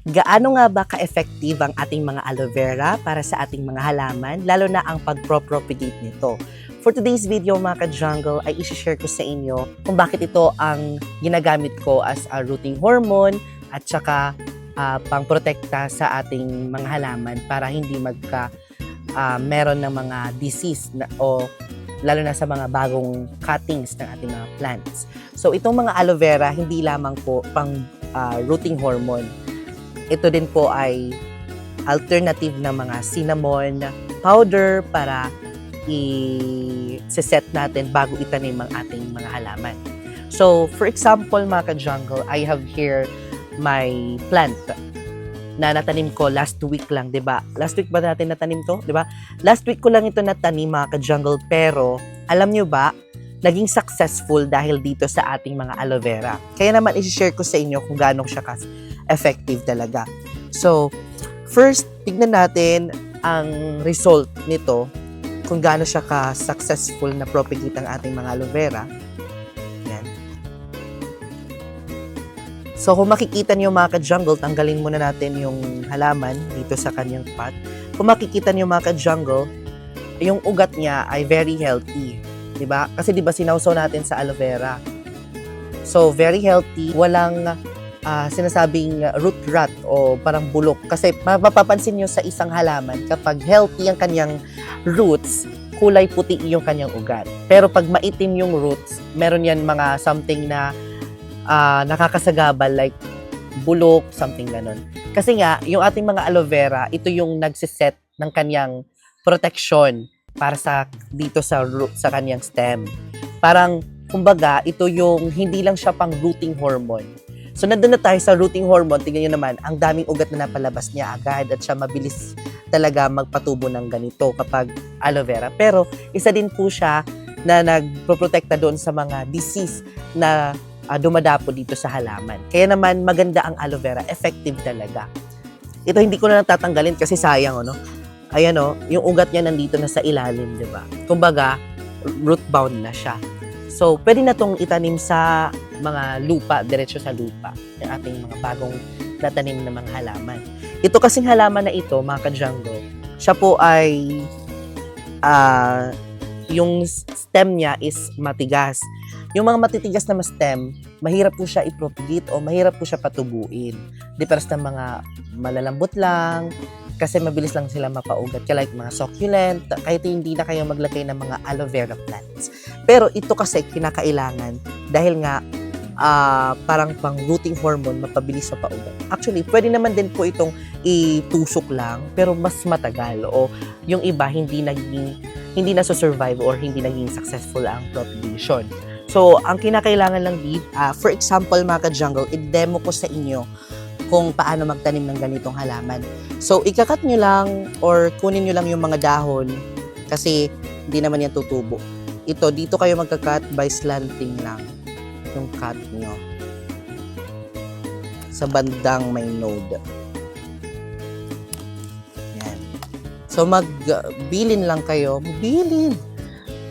Gaano nga ba ka-effective ang ating mga aloe vera para sa ating mga halaman, lalo na ang pag-propagate nito? For today's video mga ka-jungle ay isi-share ko sa inyo kung bakit ito ang ginagamit ko as a rooting hormone at saka pang-protekta sa ating mga halaman para hindi meron ng mga disease o lalo na sa mga bagong cuttings ng ating mga plants. So itong mga aloe vera hindi lamang po pang rooting hormone. Ito din po ay alternative na mga cinnamon powder para i-set natin bago itanim ang ating mga halaman. So, for example, mga ka-jungle, I have here my plant na natanim ko last week lang, 'di ba? Last week ba natin natanim 'to, 'di ba? Last week ko lang ito natanim, mga ka-jungle, pero alam nyo ba, naging successful dahil dito sa ating mga aloe vera. Kaya naman i-share ko sa inyo kung gaano siya effective talaga. So, first, tignan natin ang result nito, kung gaano siya ka-successful na propagate ang ating mga aloe vera. Yan. So, kung makikita niyo mga ka-jungle, tanggalin muna natin yung halaman dito sa kanyang pot. Kung makikita niyo mga ka-jungle, yung ugat niya ay very healthy. Diba? Kasi diba sinawsaw natin sa aloe vera. So, very healthy. Walang sinasabing root rot o parang bulok. Kasi mapapansin nyo sa isang halaman, kapag healthy ang kanyang roots, kulay puti yung kanyang ugat. Pero pag maitim yung roots, meron yan mga something na nakakasagabal like bulok, something ganon. Kasi nga, yung ating mga aloe vera, ito yung nagsiset ng kanyang protection para dito sa root, sa kanyang stem. Parang, kumbaga, ito yung hindi lang siya pang rooting hormone. So, nandun na tayo sa rooting hormone. Tingnan nyo naman, ang daming ugat na napalabas niya agad at siya mabilis talaga magpatubo ng ganito kapag aloe vera. Pero, isa din po siya na nagproprotekta doon sa mga disease na dumadapo dito sa halaman. Kaya naman, maganda ang aloe vera. Effective talaga. Ito, hindi ko na natatanggalin kasi sayang, ano? Ayan, yung ugat niya nandito na sa ilalim, di ba? Kumbaga, root bound na siya. So, pwede na itong itanim sa mga lupa, diretso sa lupa, yung ating mga bagong natanim na mga halaman. Ito kasing halaman na ito, mga ka-jungle, siya po ay, yung stem niya is matigas. Yung mga matitigas na stem, mahirap po siya i-propagate o mahirap po siya patubuin. Difference ng mga malalambot lang, kasi mabilis lang sila mapaugat. Kaya like mga succulent, kahit hindi na kayo maglagay ng mga aloe vera plants. Pero ito kasi kinakailangan dahil nga parang pang rooting hormone, mapabilis sa paugat. Actually, pwede naman din po itong itusok lang, pero mas matagal. O yung iba, hindi na survive or hindi naging successful ang propagation. So, ang kinakailangan lang dito, for example, mga ka-jungle, i-demo ko sa inyo kung paano magtanim ng ganitong halaman. So, ikakat nyo lang or kunin nyo lang yung mga dahon kasi hindi naman yan tutubo. Ito, dito kayo magkakat by slanting lang yung cut nyo sa bandang may node. Yan. So, magbilin lang kayo.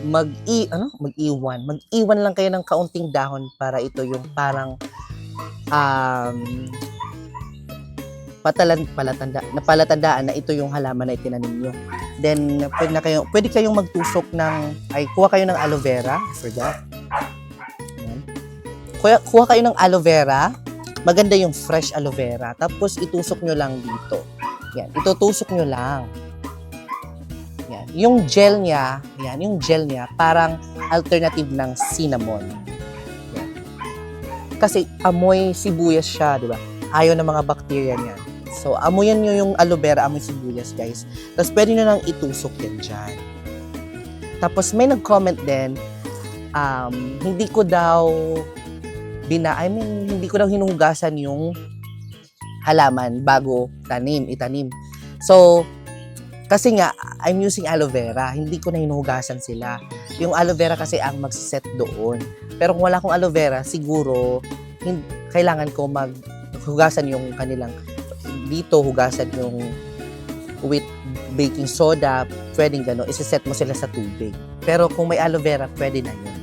Mag-iwan lang kayo ng kaunting dahon para ito yung parang palatandaan na ito yung halaman na itinanim nyo. Then, pwede kayong magtusok kuha kayo ng aloe vera. I forgot. Ayan. Kuha kayo ng aloe vera. Maganda yung fresh aloe vera. Tapos, itusok nyo lang dito. Yan. Itutusok nyo lang. Yan. Yung gel niya, parang alternative ng cinnamon. Yan. Kasi, amoy sibuyas siya, di ba? Ayaw ng mga bacteria niyan. So, amoyan nyo yung aloe vera, amoy sibuyas, guys. Tapos, pwede nyo nang itusok yan dyan. Tapos, may nag-comment din, hindi ko daw hinuhugasan yung halaman bago itanim. So, kasi nga, I'm using aloe vera, hindi ko na hinuhugasan sila. Yung aloe vera kasi ang magsiset doon. Pero kung wala akong aloe vera, siguro, kailangan ko hugasan yung kanilang dito, hugasan yung with baking soda, pwedeng gano'n, isiset mo sila sa tubig. Pero kung may aloe vera, pwede na yun.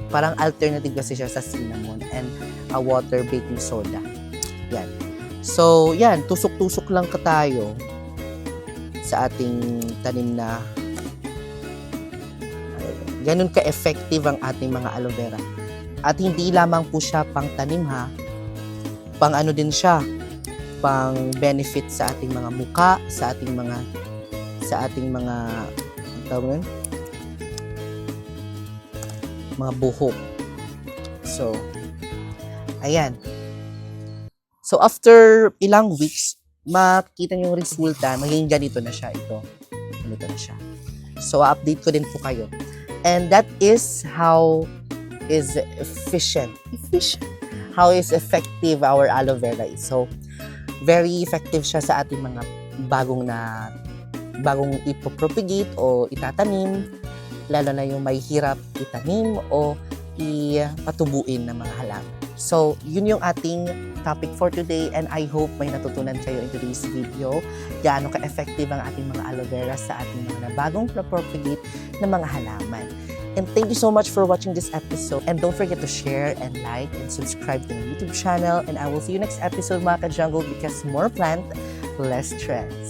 Parang alternative kasi siya sa cinnamon and a water baking soda. Yan. So, yan, tusok-tusok lang ka tayo sa ating tanim na ganun ka-effective ang ating mga aloe vera. At hindi lamang po siya pang tanim ha, pang ano din siya, pang benefit sa ating mga muka, sa ating mga ang tawag nun? Mga buhok. So, ayan. So, after ilang weeks, makikita niyo yung resulta, magiging ganito na siya ito. Ganito na siya. So, update ko din po kayo. And that is how is how is effective our aloe vera is. So, very effective siya sa ating mga bagong ipopropagate o itatanim, lalo na yung may hirap itanim o ipatubuin ng mga halaman. So, yun yung ating topic for today and I hope may natutunan kayo in today's video. Gaano ka-effective ang ating mga aloe vera sa ating mga bagong propagate na mga halaman. And thank you so much for watching this episode. And don't forget to share and like and subscribe to my YouTube channel. And I will see you next episode mga ka-jungle because more plant, less stress.